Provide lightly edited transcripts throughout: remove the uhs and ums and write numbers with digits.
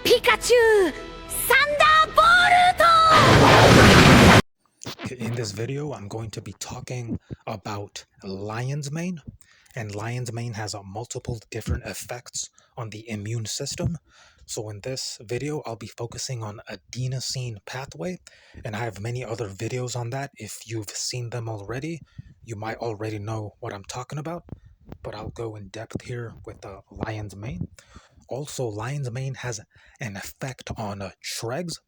Pikachu! Thunderbolt! In this video, I'm going to be talking about lion's mane, and lion's mane has multiple different effects on the immune system. So in this video, I'll be focusing on adenosine pathway, and I have many other videos on that. If you've seen them already, you might already know what I'm talking about, but I'll go in depth here with lion's mane. Also, lion's mane has an effect on Tregs.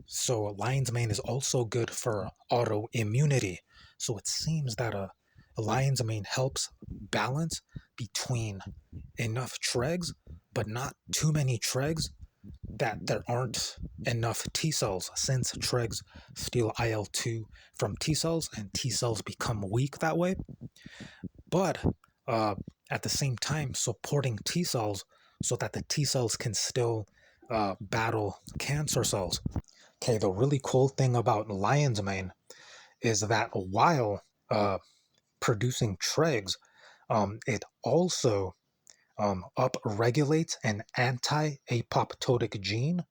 So lion's mane is also good for autoimmunity. So it seems that a lion's mane helps balance between enough Tregs, but not too many Tregs, that there aren't enough T cells, since Tregs steal IL-2 from T cells, and T cells become weak that way. But at the same time, supporting T cells so that the T cells can still battle cancer cells. Okay, the really cool thing about lion's mane is that while producing Tregs, it also upregulates an anti-apoptotic gene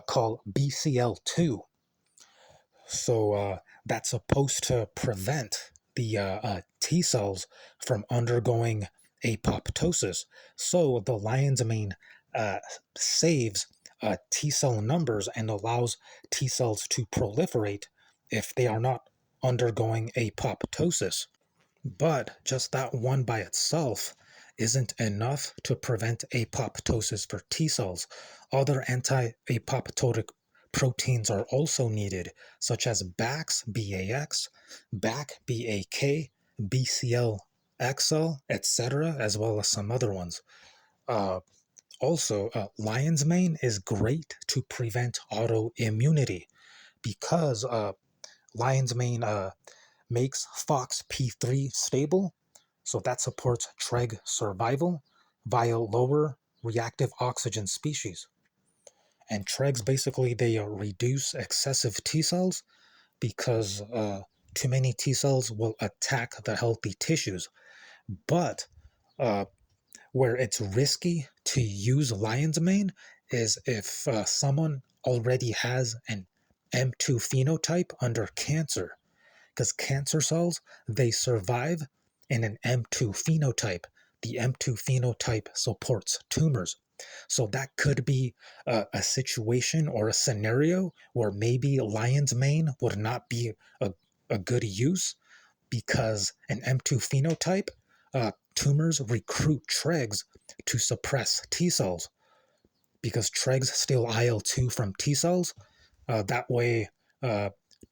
called BCL2. So that's supposed to prevent the T cells from undergoing apoptosis. So the lion's mane saves T cell numbers and allows T cells to proliferate if they are not undergoing apoptosis. But just that one by itself isn't enough to prevent apoptosis for T cells. Other anti-apoptotic proteins are also needed, such as BAX, BAX, BAK, BAK, BCL-XL, etc., as well as some other ones. Also, lion's mane is great to prevent autoimmunity because lion's mane makes FOXP3 stable, so that supports Treg survival via lower reactive oxygen species. And Tregs basically, they reduce excessive T cells because too many T cells will attack the healthy tissues. But where it's risky to use lion's mane is if someone already has an M2 phenotype under cancer, because cancer cells, they survive in an M2 phenotype. The M2 phenotype supports tumors. So that could be a situation or a scenario where maybe lion's mane would not be a good use, because an M2 phenotype, tumors recruit Tregs to suppress T cells, because Tregs steal IL-2 from T cells. That way,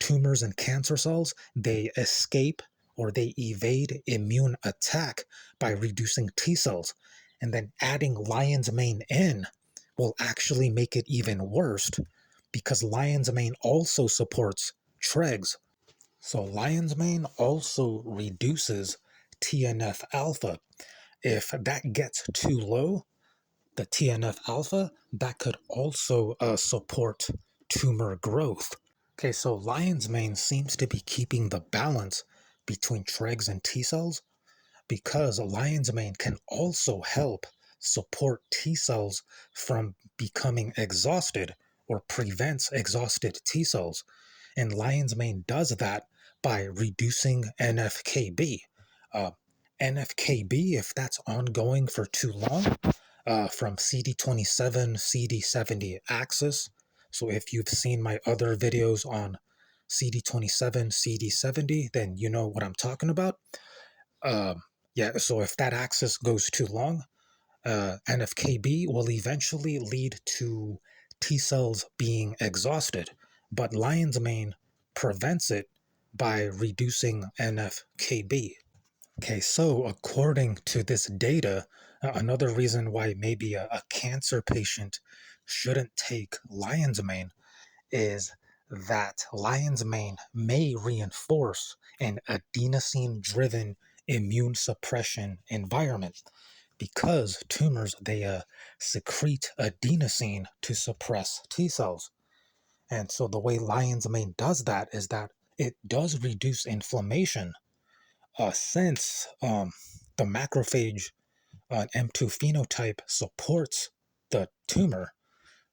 tumors and cancer cells, they escape or they evade immune attack by reducing T cells. And then adding lion's mane in will actually make it even worse, because lion's mane also supports Tregs. So lion's mane also reduces TNF alpha. If that gets too low, the TNF alpha, that could also support tumor growth. Okay, so lion's mane seems to be keeping the balance between Tregs and T cells, because lion's mane can also help support T cells from becoming exhausted, or prevents exhausted T cells. And lion's mane does that by reducing NFKB. NFKB, if that's ongoing for too long, from CD27, CD70 axis. So if you've seen my other videos on CD27, CD70, then you know what I'm talking about. Yeah, so if that axis goes too long, NFKB will eventually lead to T cells being exhausted, but lion's mane prevents it by reducing NFKB. Okay, so according to this data, another reason why maybe a cancer patient shouldn't take lion's mane is that lion's mane may reinforce an adenosine-driven immune suppression environment, because tumors, they secrete adenosine to suppress T cells. And so the way lion's mane does that is that it does reduce inflammation, since the macrophage M2 phenotype supports the tumor.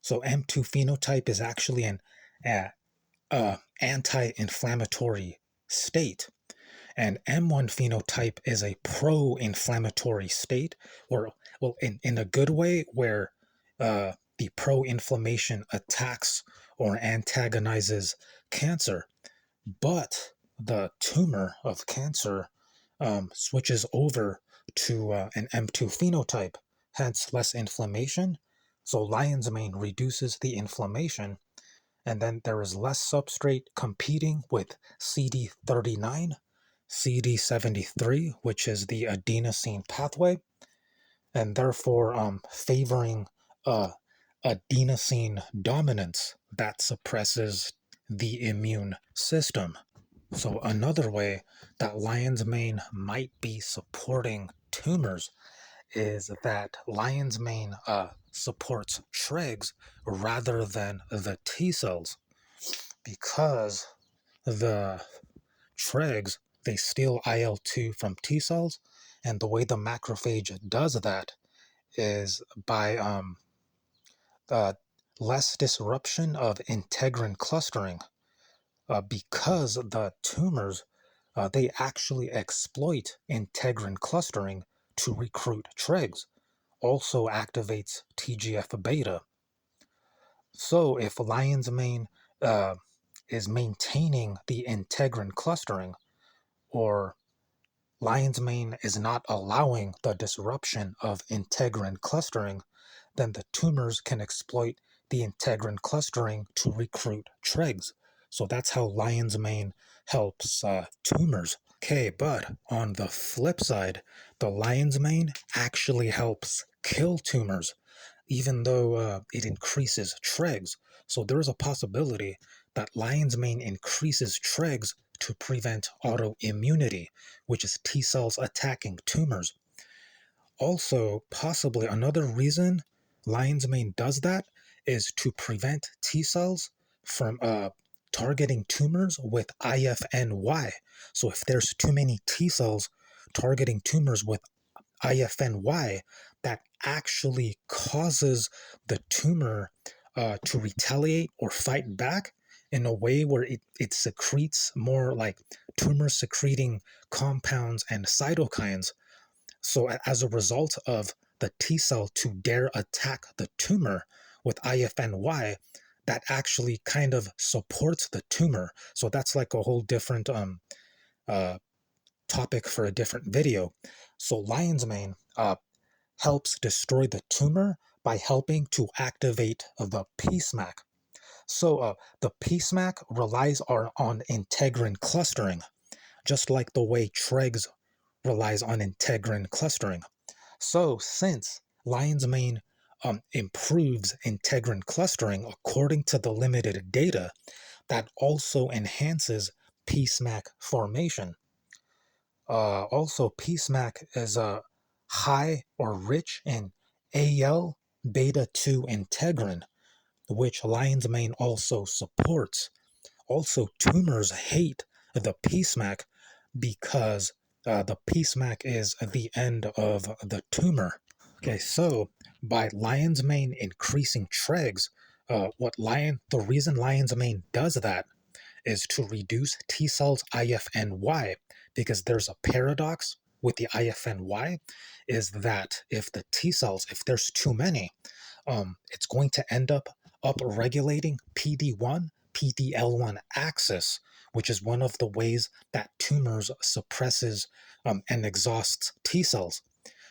So M2 phenotype is actually an anti-inflammatory state, and M1 phenotype is a pro-inflammatory state, or well, in a good way, where the pro-inflammation attacks or antagonizes cancer, but the tumor of cancer switches over to an M2 phenotype, hence less inflammation. So lion's mane reduces the inflammation, and then there is less substrate competing with CD39, CD73, which is the adenosine pathway, and therefore favoring adenosine dominance that suppresses the immune system. So another way that lion's mane might be supporting tumors is that lion's mane supports Tregs rather than the T cells, because the Tregs, they steal IL-2 from T cells, and the way the macrophage does that is by uh, less disruption of integrin clustering, because the tumors, they actually exploit integrin clustering to recruit Tregs, also activates TGF-beta. So if lion's mane is maintaining the integrin clustering, or lion's mane is not allowing the disruption of integrin clustering, then the tumors can exploit the integrin clustering to recruit Tregs. So that's how lion's mane helps tumors. Okay, but on the flip side, the lion's mane actually helps kill tumors, even though it increases Tregs. So there is a possibility that lion's mane increases Tregs to prevent autoimmunity, which is T cells attacking tumors. Also, possibly another reason lion's mane does that is to prevent T cells from targeting tumors with IFN-γ. So if there's too many T cells targeting tumors with IFN-γ, that actually causes the tumor to retaliate or fight back in a way where it secretes more like tumor secreting compounds and cytokines. So as a result of the T cell to dare attack the tumor with IFN-γ, that actually kind of supports the tumor. So that's like a whole different uh, topic for a different video. So lion's mane helps destroy the tumor by helping to activate the Peacemaker. So the Peacemaker relies on integrin clustering, just like the way Tregs relies on integrin clustering. So since lion's mane improves integrin clustering according to the limited data, that also enhances Peacemaker formation. Also, Peacemaker is high or rich in AL beta 2 integrin, which lion's mane also supports. Also, tumors hate the Peacemaker because the Peacemaker is the end of the tumor. Okay, so by lion's mane increasing Tregs, the reason lion's mane does that is to reduce T cells IFN-γ, because there's a paradox with the IFN-γ, is that if the T cells, if there's too many, it's going to end up upregulating PD1, PD-L1 axis, which is one of the ways that tumors suppresses and exhausts T cells.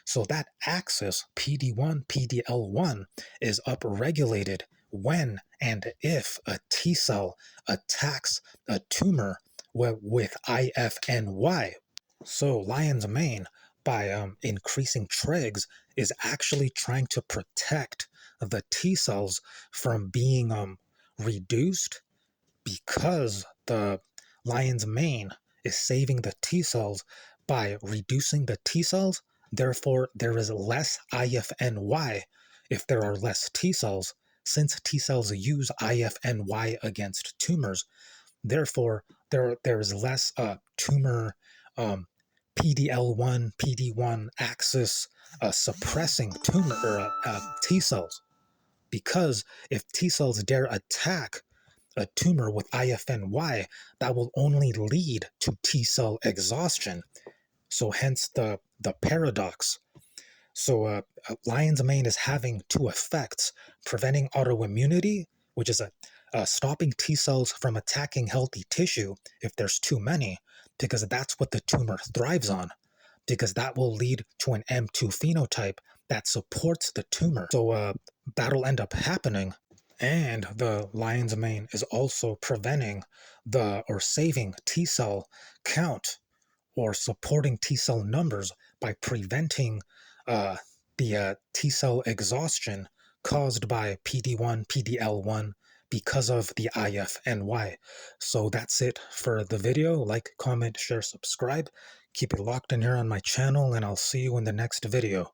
So that axis, PD1, PD-L1, is upregulated when and if a T cell attacks a tumor with IFN-γ. So lion's mane, by increasing Tregs, is actually trying to protect the T cells from being reduced, because the lion's mane is saving the T cells by reducing the T cells. Therefore, there is less IFN-γ if there are less T cells, since T cells use IFN-γ against tumors. Therefore, there is less tumor PD-L1, PD-1 axis suppressing tumor T cells. because if T cells dare attack a tumor with IFN-γ, that will only lead to T cell exhaustion. So hence the paradox. So lion's mane is having two effects: preventing autoimmunity, which is stopping T cells from attacking healthy tissue if there's too many, because that's what the tumor thrives on, because that will lead to an M2 phenotype that supports the tumor. So that'll end up happening. And the lion's mane is also preventing or saving T cell count or supporting T cell numbers by preventing the T cell exhaustion caused by PD-1, PD-L1 because of the IFN-γ. So that's it for the video. Like, comment, share, subscribe. Keep it locked in here on my channel, and I'll see you in the next video.